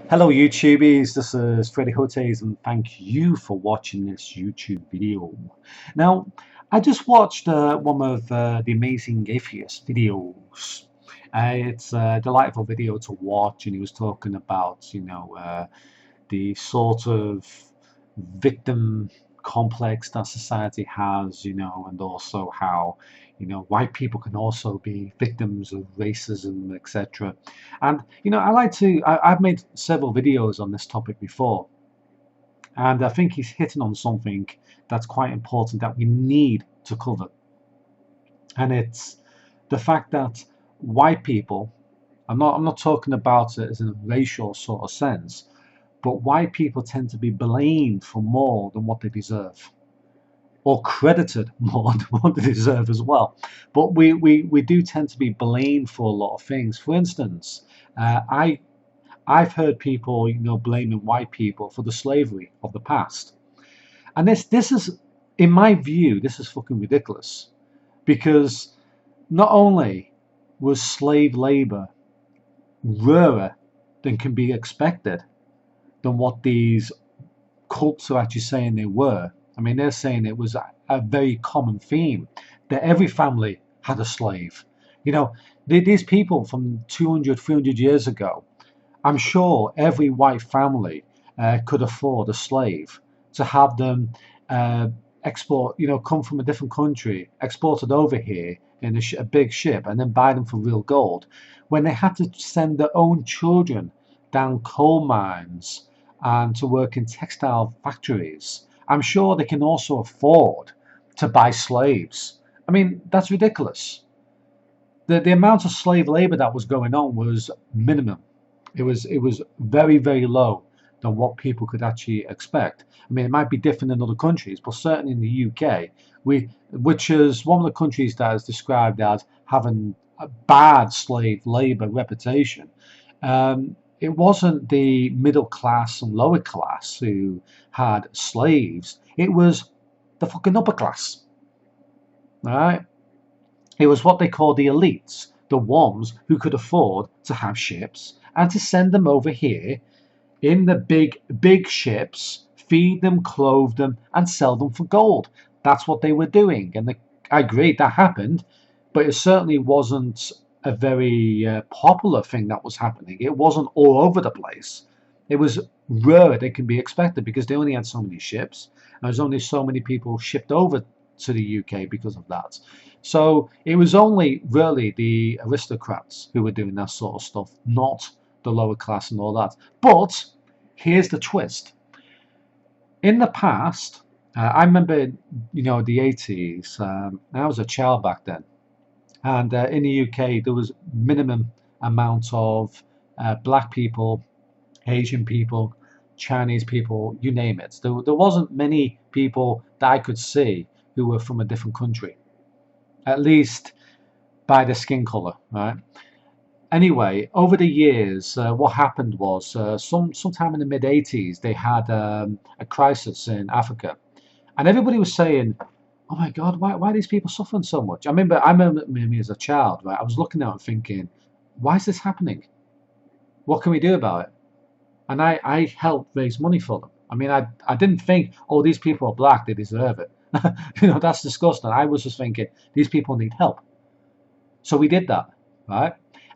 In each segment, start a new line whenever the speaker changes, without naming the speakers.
Hello YouTubies, this is Freddy Hotes and thank you for watching this YouTube video. Now, I just watched one of the Amazing Atheist videos. It's a delightful video to watch, and he was talking about, the sort of victim complex that society has, and also how, white people can also be victims of racism, etc. And, I've made several videos on this topic before, and I think he's hitting on something that's quite important that we need to cover. And it's the fact that white people, I'm not talking about it as in a racial sort of sense, but white people tend to be blamed for more than what they deserve, or credited more than what they deserve as well. But we do tend to be blamed for a lot of things. For instance, I've heard people, blaming white people for the slavery of the past. And this is, in my view, this is fucking ridiculous. Because not only was slave labor rarer than can be expected, than what these cults are actually saying they were. I mean, they're saying it was a very common theme that every family had a slave. These people from 200, 300 years ago, I'm sure every white family could afford a slave to have them export, come from a different country, exported over here in a big ship, and then buy them for real gold. When they had to send their own children down coal mines and to work in textile factories, I'm sure they can also afford to buy slaves. I mean, that's ridiculous. The amount of slave labor that was going on was minimum. It was very, very low than what people could actually expect. I mean, it might be different in other countries, but certainly in the UK, which is one of the countries that is described as having a bad slave labor reputation. It wasn't the middle class and lower class who had slaves. It was the fucking upper class. All right? It was what they call the elites, the ones who could afford to have ships and to send them over here in the big ships, feed them, clothe them, and sell them for gold. That's what they were doing. And I agree that happened, but it certainly wasn't a very popular thing that was happening. It wasn't all over the place. It was rare than can be expected because they only had so many ships. And there's only so many people shipped over to the UK because of that. So it was only really the aristocrats who were doing that sort of stuff, not the lower class and all that. But here's the twist. In the past, I remember, the 80s. I was a child back then, and in the UK there was minimum amount of black people, Asian people, Chinese people, you name it. There wasn't many people that I could see who were from a different country, at least by the skin color, right? Anyway, over the years, what happened was sometime in the mid 80s, they had a crisis in Africa, and everybody was saying, "Oh my God, why are these people suffering so much?" I remember me as a child, right? I was looking at it thinking, "Why is this happening? What can we do about it?" And I helped raise money for them. I mean, I didn't think, "Oh, these people are black, they deserve it." That's disgusting. I was just thinking, these people need help. So we did that, right?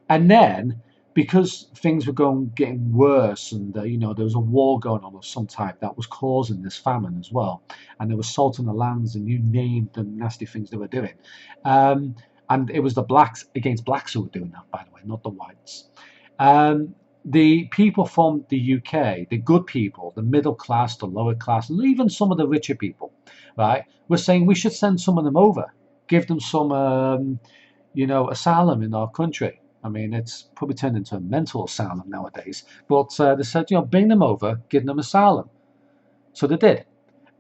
And then, because things were getting worse, and there was a war going on of some type that was causing this famine as well, and there was salt in the lands, and you named the nasty things they were doing, and it was the blacks against blacks who were doing that, by the way, not the whites. The people from the UK, the good people, the middle class, the lower class, and even some of the richer people, right, were saying we should send some of them over, give them some, asylum in our country. I mean, it's probably turned into a mental asylum nowadays. But they said, bring them over, give them asylum. So they did.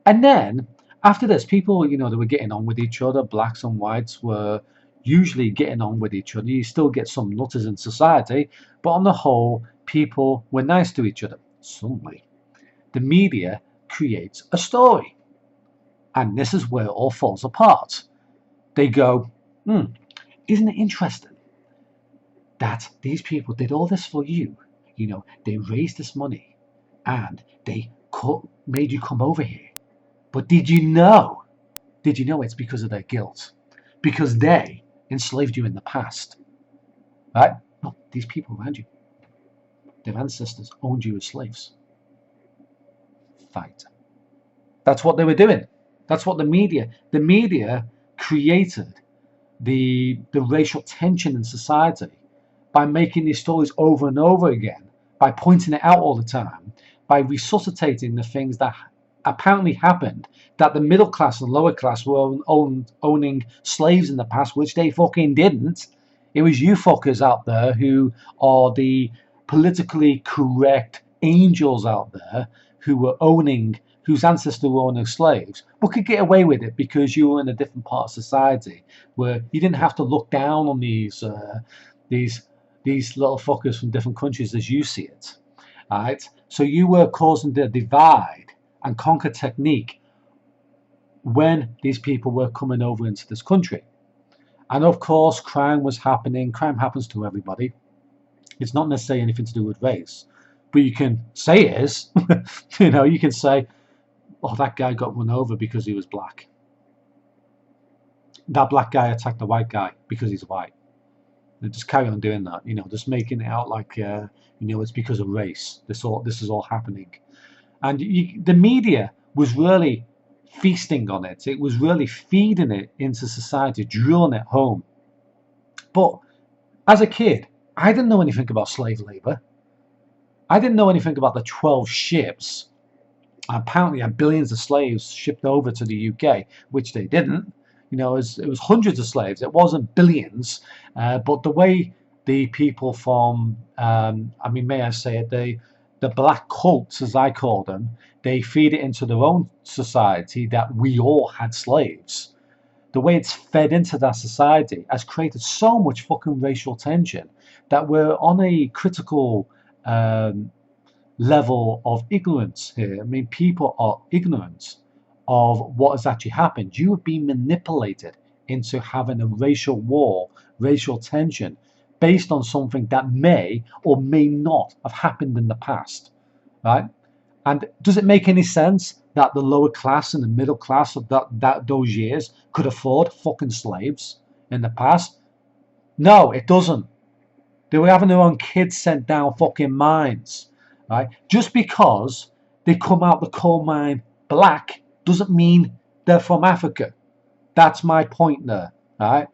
And then, after this, people, they were getting on with each other. Blacks and whites were usually getting on with each other. You still get some nutters in society. But on the whole, people were nice to each other. Suddenly, the media creates a story. And this is where it all falls apart. They go, isn't it interesting that these people did all this for you? they raised this money and they made you come over here. But did you know it's because of their guilt? Because they enslaved you in the past, right? No, these people around you, their ancestors owned you as slaves. Fight. That's what they were doing. That's what the media created the racial tension in society by making these stories over and over again, by pointing it out all the time, by resuscitating the things that apparently happened, that the middle class and lower class were owning slaves in the past, which they fucking didn't. It was you fuckers out there who are the politically correct angels out there who were whose ancestors were owning slaves, but could get away with it because you were in a different part of society where you didn't have to look down on these little fuckers from different countries as you see it. Right? So you were causing the divide and conquer technique when these people were coming over into this country. And of course, crime was happening. Crime happens to everybody. It's not necessarily anything to do with race, but you can say it is. You can say, oh, that guy got run over because he was black. That black guy attacked the white guy because he's white. They just carry on doing that, just making it out like, it's because of race. This is all happening. And the media was really feasting on it. It was really feeding it into society, drilling it home. But as a kid, I didn't know anything about slave labor. I didn't know anything about the 12 ships. Apparently had billions of slaves shipped over to the UK, which they didn't. It was hundreds of slaves. It wasn't billions. But the way the people from, may I say it, the black cults, as I call them, they feed it into their own society that we all had slaves. The way it's fed into that society has created so much fucking racial tension that we're on a critical level of ignorance here. People are ignorant of what has actually happened. You have been manipulated into having a racial war, racial tension, based on something that may or may not have happened in the past, right? And does it make any sense that the lower class and the middle class of those years could afford fucking slaves in the past? No, it doesn't. They were having their own kids sent down fucking mines, right? Just because they come out the coal mine black doesn't mean they're from Africa. That's my point there, right?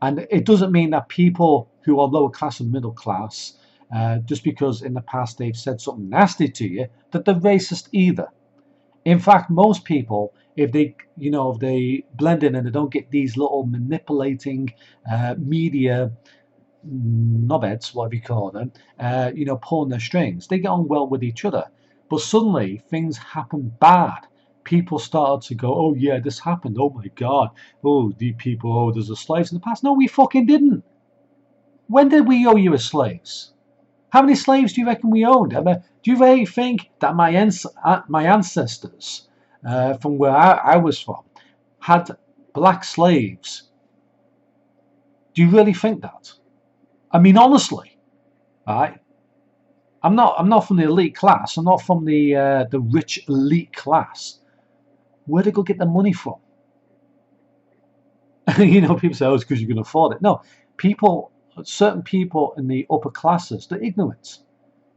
And it doesn't mean that people who are lower class and middle class, just because in the past they've said something nasty to you, that they're racist either. In fact, most people, if they blend in and they don't get these little manipulating media knobheads, whatever you call them, pulling their strings, they get on well with each other. But suddenly things happen bad. People started to go, oh yeah, this happened. Oh my God. Oh, the people, oh, there's a slaves in the past. No, we fucking didn't. When did we owe you as slaves? How many slaves do you reckon we owned? Do you really think that my ancestors, from where I was from, had black slaves? Do you really think that? Honestly, right? I'm not from the elite class. I'm not from the rich elite class. Where do they go get the money from? People say, oh, it's because you can afford it. No, certain people in the upper classes, they're ignorant.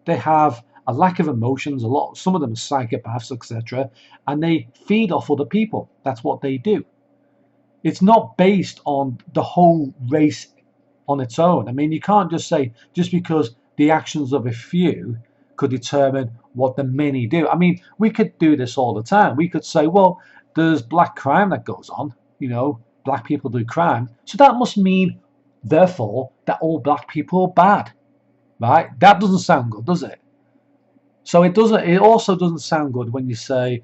They have a lack of emotions. Some of them are psychopaths, etc., and they feed off other people. That's what they do. It's not based on the whole race on its own. You can't just say just because the actions of a few could determine what the many do. We could do this all the time. We could say, well, there's black crime that goes on. Black people do crime. So that must mean, therefore, that all black people are bad. Right? That doesn't sound good, does it? So it also doesn't sound good when you say,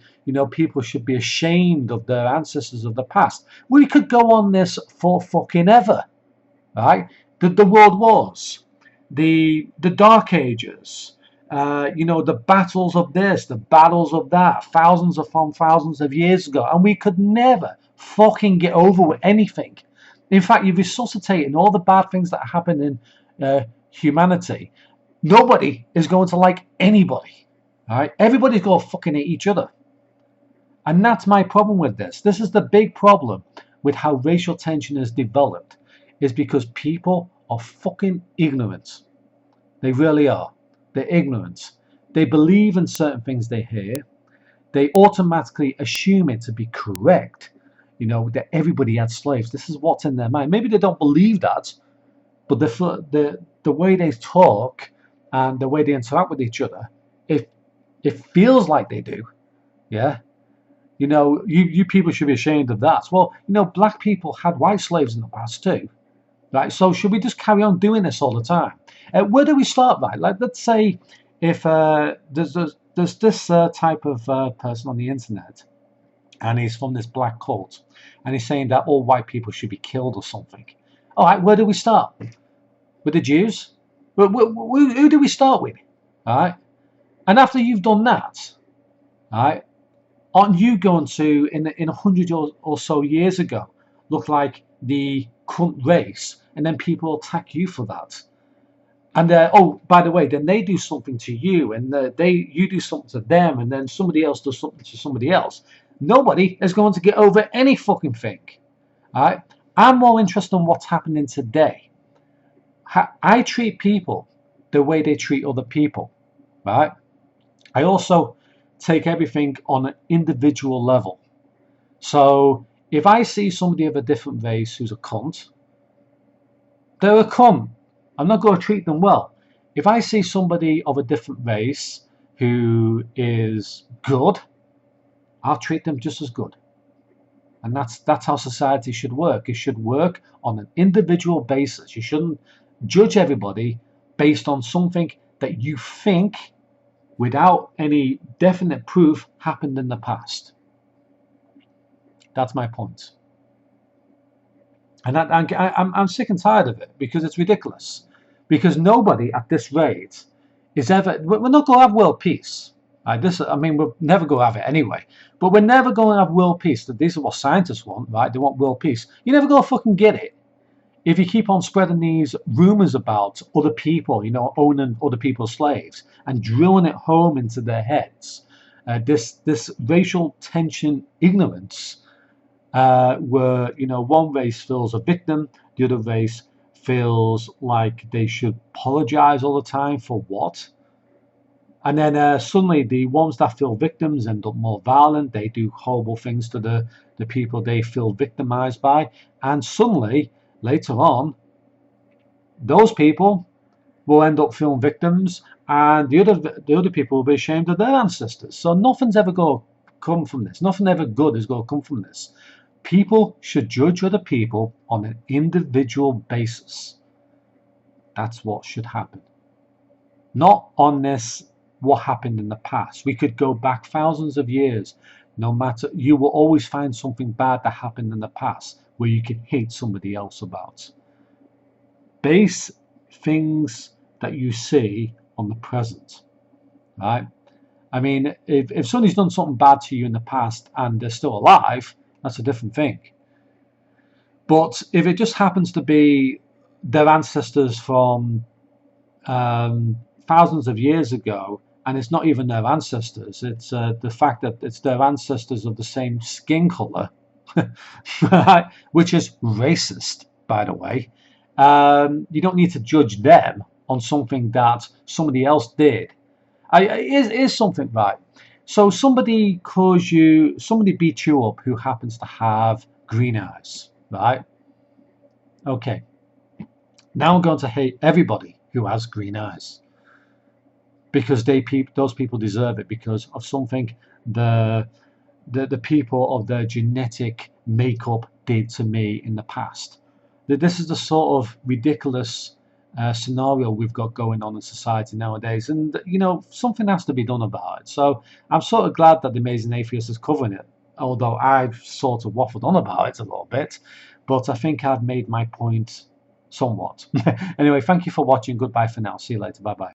people should be ashamed of their ancestors of the past. We could go on this for fucking ever. Right? The World Wars, the Dark Ages, the battles of this, the battles of that, thousands of years ago, and we could never fucking get over with anything. In fact, you're resuscitating all the bad things that happen in humanity Nobody is going to like anybody. All right, everybody's going to fucking hate each other. And that's my problem with this. This is the big problem with how racial tension has developed, is because people are fucking ignorant. They really are. They're ignorant. They believe in certain things they hear. They automatically assume it to be correct. You know, that everybody had slaves. This is what's in their mind. Maybe they don't believe that, but the way they talk and the way they interact with each other, it feels like they do. Yeah. You know, you people should be ashamed of that. Well, you know, black people had white slaves in the past too. Right, so should we just carry on doing this all the time? Where do we start, right? Like, let's say if there's this type of person on the internet, and he's from this black cult, and he's saying that all white people should be killed or something. All right, where do we start? With the Jews? Who do we start with? All right, and after you've done that, all right, aren't you going to, in 100 or so years ago, look like the cunt race, and then people attack you for that? And oh, by the way, then they do something to you, and you do something to them, and then somebody else does something to somebody else. Nobody is going to get over any fucking thing. All right? I'm more interested in what's happening today. I treat people the way they treat other people. Right? I also take everything on an individual level. So if I see somebody of a different race who's a cunt, they're a cunt. I'm not going to treat them well. If I see somebody of a different race who is good, I'll treat them just as good. And that's how society should work. It should work on an individual basis. You shouldn't judge everybody based on something that you think, without any definite proof, happened in the past. That's my point. And I'm sick and tired of it, because it's ridiculous. Because nobody at this rate is ever. We're not going to have world peace. We're never going to have it anyway. But we're never going to have world peace. These are what scientists want, right? They want world peace. You're never going to fucking get it if you keep on spreading these rumors about other people, you know, owning other people's slaves and drilling it home into their heads. This racial tension ignorance. Where, you know, one race feels a victim, the other race feels like they should apologize all the time for what? And then suddenly the ones that feel victims end up more violent. They do horrible things to the people they feel victimized by. And suddenly, later on, those people will end up feeling victims, and the other people will be ashamed of their ancestors. So nothing's ever going to come from this. Nothing ever good is going to come from this. People should judge other people on an individual basis. That's what should happen. Not on this, what happened in the past. We could go back thousands of years. No matter, you will always find something bad that happened in the past where you can hate somebody else about. Base things that you see on the present. Right? I mean, if somebody's done something bad to you in the past and they're still alive, that's a different thing. But if it just happens to be their ancestors from thousands of years ago, and it's not even their ancestors, it's the fact that it's their ancestors of the same skin color, which is racist, by the way. You don't need to judge them on something that somebody else did. Is something right? So somebody beats you up who happens to have green eyes, right? Okay. Now I'm going to hate everybody who has green eyes, because those people deserve it because of something the people of their genetic makeup did to me in the past. This is the sort of ridiculous scenario we've got going on in society nowadays, and you know, something has to be done about it. So I'm sort of glad that the Amazing Atheist is covering it, although I've sort of waffled on about it a little bit, but I think I've made my point somewhat. Anyway, thank you for watching. Goodbye for now. See you later. Bye bye.